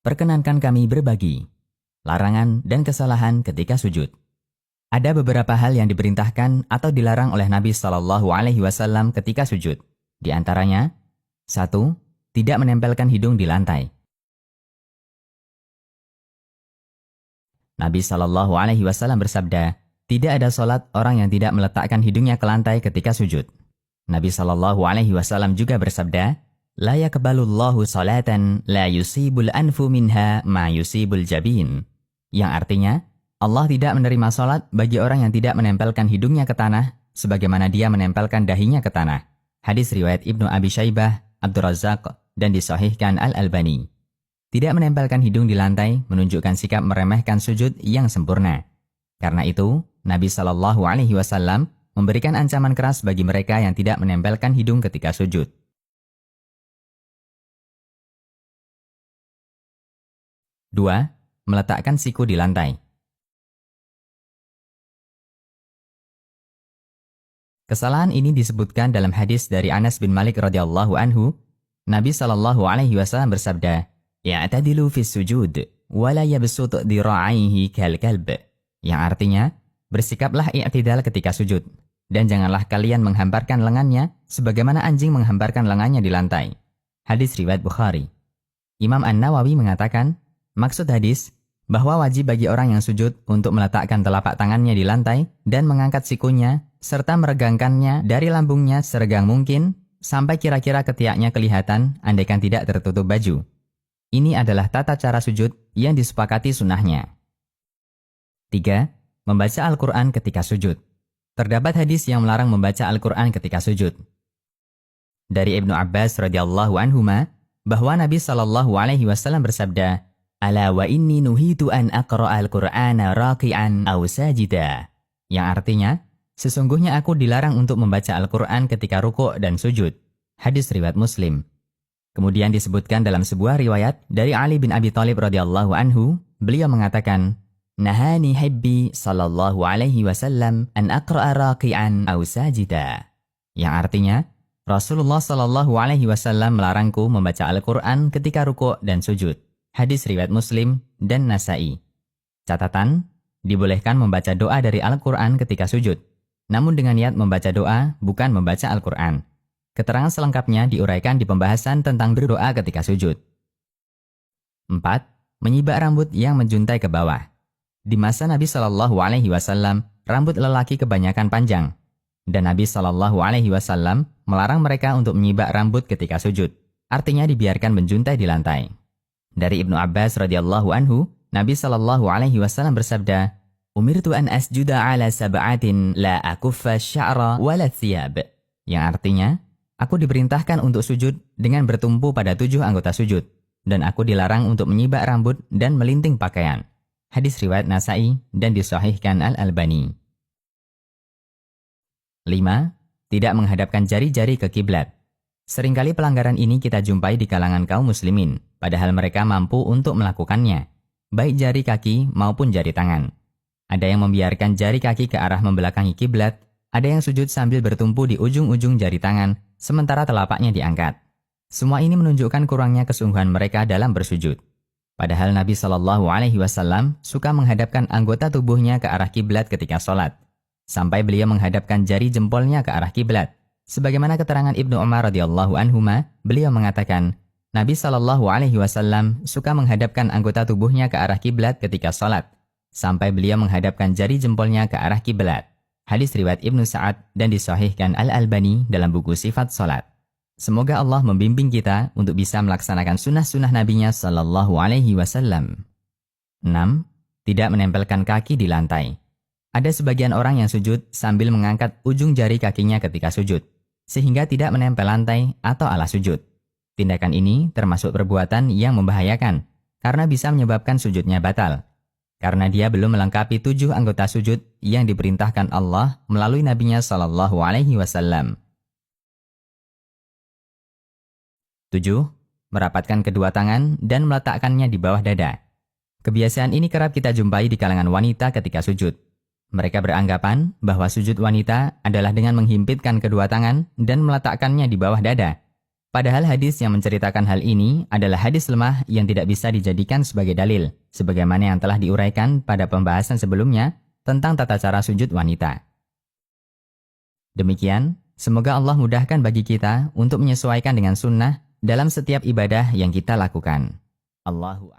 perkenankan kami berbagi larangan dan kesalahan ketika sujud. Ada beberapa hal yang diperintahkan atau dilarang oleh Nabi Shallallahu Alaihi Wasallam ketika sujud. Di antaranya, 1. Tidak menempelkan hidung di lantai. Nabi Shallallahu Alaihi Wasallam bersabda, tidak ada solat orang yang tidak meletakkan hidungnya ke lantai ketika sujud. Nabi Shallallahu Alaihi Wasallam juga bersabda, la yaqbalullahu salatan la yusibul anfu minha ma yusibul jabin. Yang artinya, Allah tidak menerima salat bagi orang yang tidak menempelkan hidungnya ke tanah sebagaimana dia menempelkan dahinya ke tanah. Hadis riwayat Ibnu Abi Syaibah, Abdur Razzaq, dan disahihkan Al-Albani. Tidak menempelkan hidung di lantai menunjukkan sikap meremehkan sujud yang sempurna. Karena itu, Nabi Shallallahu Alaihi Wasallam memberikan ancaman keras bagi mereka yang tidak menempelkan hidung ketika sujud. 2. Meletakkan siku di lantai. Kesalahan ini disebutkan dalam hadis dari Anas bin Malik radhiyallahu anhu. Nabi Shallallahu Alaihi Wasallam bersabda, "I'tadilu fis sujud, wa la yabsut dira'aihi kal kalb." Yang artinya, bersikaplah i'tidal ketika sujud, dan janganlah kalian menghamparkan lengannya sebagaimana anjing menghamparkan lengannya di lantai. Hadis riwayat Bukhari. Imam An-Nawawi mengatakan, maksud hadis, bahwa wajib bagi orang yang sujud untuk meletakkan telapak tangannya di lantai dan mengangkat sikunya, serta meregangkannya dari lambungnya seregang mungkin, sampai kira-kira ketiaknya kelihatan andaikan tidak tertutup baju. Ini adalah tata cara sujud yang disepakati sunnahnya. 3. Membaca Al-Quran ketika sujud. Terdapat hadis yang melarang membaca Al-Quran ketika sujud. Dari Ibnu Abbas radhiyallahu anhuma, bahwa Nabi Shallallahu Alaihi Wasallam bersabda, "Ala wa inni nuhitu an aqra'al Qur'ana raqi'an aw sajida." Yang artinya, sesungguhnya aku dilarang untuk membaca Al-Quran ketika rukuk dan sujud. Hadis riwayat Muslim. Kemudian disebutkan dalam sebuah riwayat dari Ali bin Abi Thalib radhiyallahu anhu, beliau mengatakan, "Nahani hibbi sallallahu alaihi wasallam an aqra'a raqi'an aw sajida." Yang artinya, Rasulullah sallallahu alaihi wasallam melarangku membaca Al-Quran ketika rukuk dan sujud. Hadis riwayat Muslim dan Nasa'i. Catatan, dibolehkan membaca doa dari Al-Quran ketika sujud, namun dengan niat membaca doa, bukan membaca Al-Quran. Keterangan selengkapnya diuraikan di pembahasan tentang berdoa ketika sujud. 4. Menyibak rambut yang menjuntai ke bawah. Di masa Nabi Shallallahu Alaihi Wasallam, rambut lelaki kebanyakan panjang, dan Nabi Shallallahu Alaihi Wasallam melarang mereka untuk menyibak rambut ketika sujud, artinya dibiarkan menjuntai di lantai. Dari Ibnu Abbas radhiyallahu anhu, Nabi Shallallahu Alaihi Wasallam bersabda, "Umirtu an asjuda ala sab'atin la akuffa sya'ra wala thiyab." Yang artinya, aku diperintahkan untuk sujud dengan bertumpu pada 7 anggota sujud, dan aku dilarang untuk menyibak rambut dan melinting pakaian. Hadis riwayat Nasa'i dan disahihkan Al-Albani. 5. Tidak menghadapkan jari-jari ke kiblat. Seringkali pelanggaran ini kita jumpai di kalangan kaum muslimin, padahal mereka mampu untuk melakukannya, baik jari kaki maupun jari tangan. Ada yang membiarkan jari kaki ke arah membelakangi kiblat, ada yang sujud sambil bertumpu di ujung-ujung jari tangan, sementara telapaknya diangkat. Semua ini menunjukkan kurangnya kesungguhan mereka dalam bersujud. Padahal Nabi Shallallahu Alaihi Wasallam suka menghadapkan anggota tubuhnya ke arah kiblat ketika sholat, sampai beliau menghadapkan jari jempolnya ke arah kiblat. Sebagaimana keterangan Ibnu Umar radhiyallahu anhuma, beliau mengatakan, Nabi Shallallahu Alaihi Wasallam suka menghadapkan anggota tubuhnya ke arah kiblat ketika sholat, sampai beliau menghadapkan jari jempolnya ke arah kiblat. Hadis riwayat Ibnu Sa'ad dan disahihkan Al-Albani dalam buku Sifat Sholat. Semoga Allah membimbing kita untuk bisa melaksanakan sunnah-sunnah Nabi-Nya Shallallahu Alaihi Wasallam. 6. Tidak menempelkan kaki di lantai. Ada sebagian orang yang sujud sambil mengangkat ujung jari kakinya ketika sujud, sehingga tidak menempel lantai atau alas sujud. Tindakan ini termasuk perbuatan yang membahayakan, karena bisa menyebabkan sujudnya batal, karena dia belum melengkapi 7 anggota sujud yang diperintahkan Allah melalui Nabi-Nya Shallallahu Alaihi Wasallam. 7. Merapatkan kedua tangan dan meletakkannya di bawah dada. Kebiasaan ini kerap kita jumpai di kalangan wanita ketika sujud. Mereka beranggapan bahwa sujud wanita adalah dengan menghimpitkan kedua tangan dan meletakkannya di bawah dada. Padahal hadis yang menceritakan hal ini adalah hadis lemah yang tidak bisa dijadikan sebagai dalil, sebagaimana yang telah diuraikan pada pembahasan sebelumnya tentang tata cara sujud wanita. Demikian, semoga Allah mudahkan bagi kita untuk menyesuaikan dengan sunnah dalam setiap ibadah yang kita lakukan. Allahu